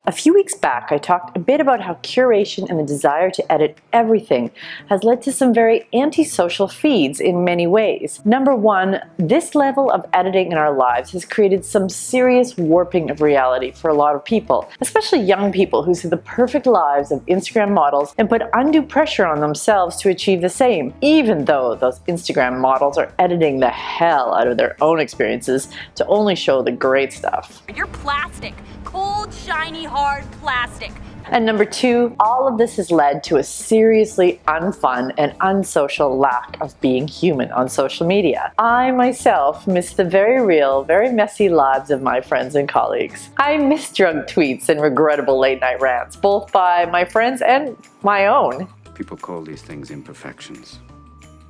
A few weeks back, I talked a bit about how curation and the desire to edit everything has led to some very antisocial feeds in many ways. Number one, this level of editing in our lives has created some serious warping of reality for a lot of people, especially young people who see the perfect lives of Instagram models and put undue pressure on themselves to achieve the same, even though those Instagram models are editing the hell out of their own experiences to only show the great stuff. You're plastic. Cold, shiny, hard plastic. And number two, all of this has led to a seriously unfun and unsocial lack of being human on social media. I myself miss the very real, very messy lives of my friends and colleagues. I miss drunk tweets and regrettable late night rants, both by my friends and my own. People call these things imperfections,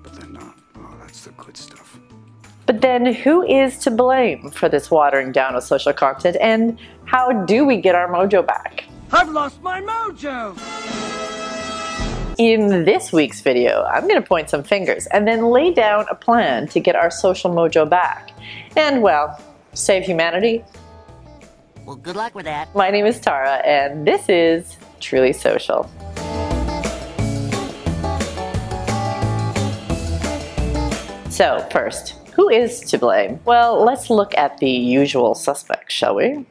but they're not. Oh, that's the good stuff. But then who is to blame for this watering down of social content, and how do we get our mojo back? I've lost my mojo! In this week's video, I'm going to point some fingers and then lay down a plan to get our social mojo back. And well, save humanity. Well, good luck with that. My name is Tara, and this is Truly Social. So first, who is to blame? Well, let's look at the usual suspects, shall we?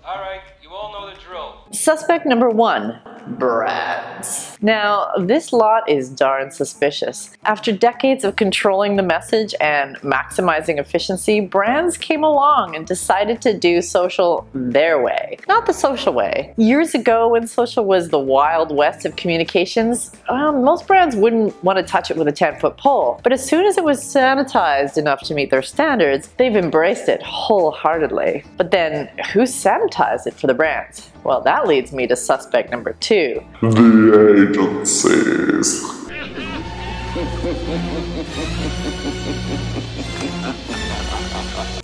Alright, you all know the drill. Suspect number one, brands. Now, this lot is darn suspicious. After decades of controlling the message and maximizing efficiency, brands came along and decided to do social their way, not the social way. Years ago, when social was the wild west of communications, most brands wouldn't want to touch it with a 10-foot pole. But as soon as it was sanitized enough to meet their standards, they've embraced it wholeheartedly. But then, who sanitized it for the brands? Well, that leads me to suspect number two. The agencies.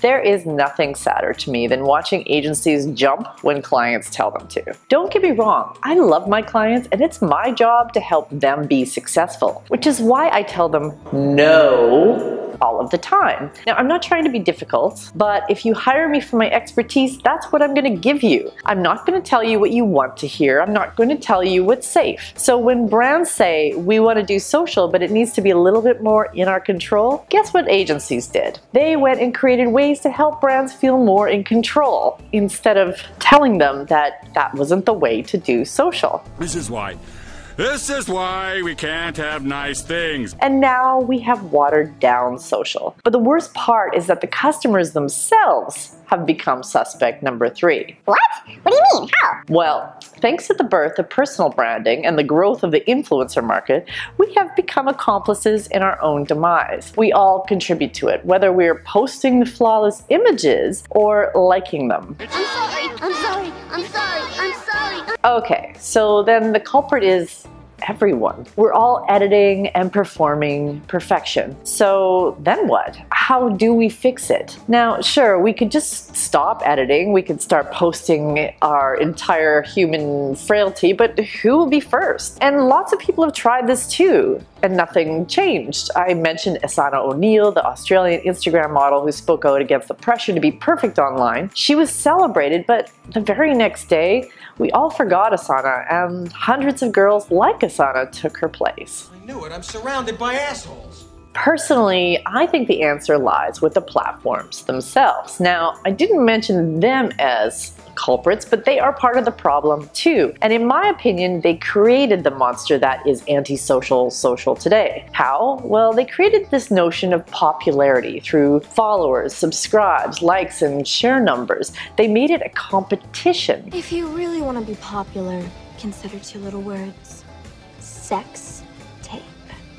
There is nothing sadder to me than watching agencies jump when clients tell them to. Don't get me wrong, I love my clients and it's my job to help them be successful, which is why I tell them no all of the time. Now, I'm not trying to be difficult, but if you hire me for my expertise, that's what I'm going to give you. I'm not going to tell you what you want to hear. I'm not going to tell you what's safe. So when brands say, we want to do social, but it needs to be a little bit more in our control, guess what agencies did? They went and created ways to help brands feel more in control, instead of telling them that that wasn't the way to do social. This is why we can't have nice things. And now we have watered down social. But the worst part is that the customers themselves have become suspect number three. What? What do you mean? How? Well, thanks to the birth of personal branding and the growth of the influencer market, we have become accomplices in our own demise. We all contribute to it, whether we're posting the flawless images or liking them. I'm sorry. Okay, so then the culprit is everyone. We're all editing and performing perfection. So then what? How do we fix it? Now, sure, we could just stop editing. We could start posting our entire human frailty, but who will be first? And lots of people have tried this too, and nothing changed. I mentioned Asana O'Neill, the Australian Instagram model who spoke out against the pressure to be perfect online. She was celebrated, but the very next day, we all forgot Asana, and hundreds of girls like Asana took her place. I knew it. I'm surrounded by assholes. Personally, I think the answer lies with the platforms themselves. Now, I didn't mention them as culprits, but they are part of the problem too. And in my opinion, they created the monster that is antisocial social today. How? Well, they created this notion of popularity through followers, subscribes, likes, and share numbers. They made it a competition. If you really want to be popular, consider two little words. Sex tape.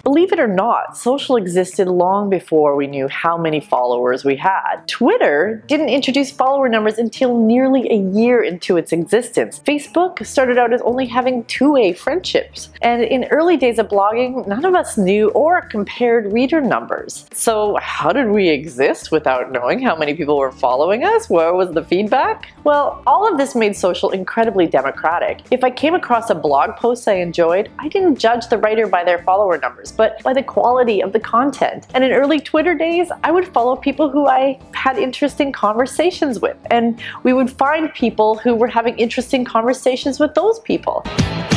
Believe it or not, social existed long before we knew how many followers we had. Twitter didn't introduce follower numbers until nearly a year into its existence. Facebook started out as only having two-way friendships. And in early days of blogging, none of us knew or compared reader numbers. So how did we exist without knowing how many people were following us? Where was the feedback? Well, all of this made social incredibly democratic. If I came across a blog post I enjoyed, I didn't judge the writer by their follower numbers, but by the quality of the content. And in early Twitter days, I would follow people who I had interesting conversations with, and we would find people who were having interesting conversations with those people.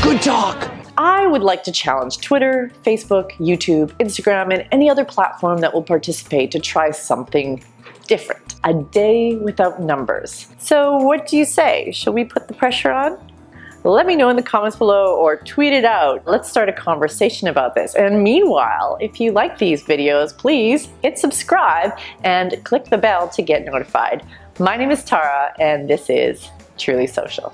Good talk. I would like to challenge Twitter, Facebook, YouTube, Instagram, and any other platform that will participate to try something different. A day without numbers. So what do you say? Shall we put the pressure on? Let me know in the comments below or tweet it out. Let's start a conversation about this. And meanwhile, if you like these videos, please hit subscribe and click the bell to get notified. My name is Tara, and this is Truly Social.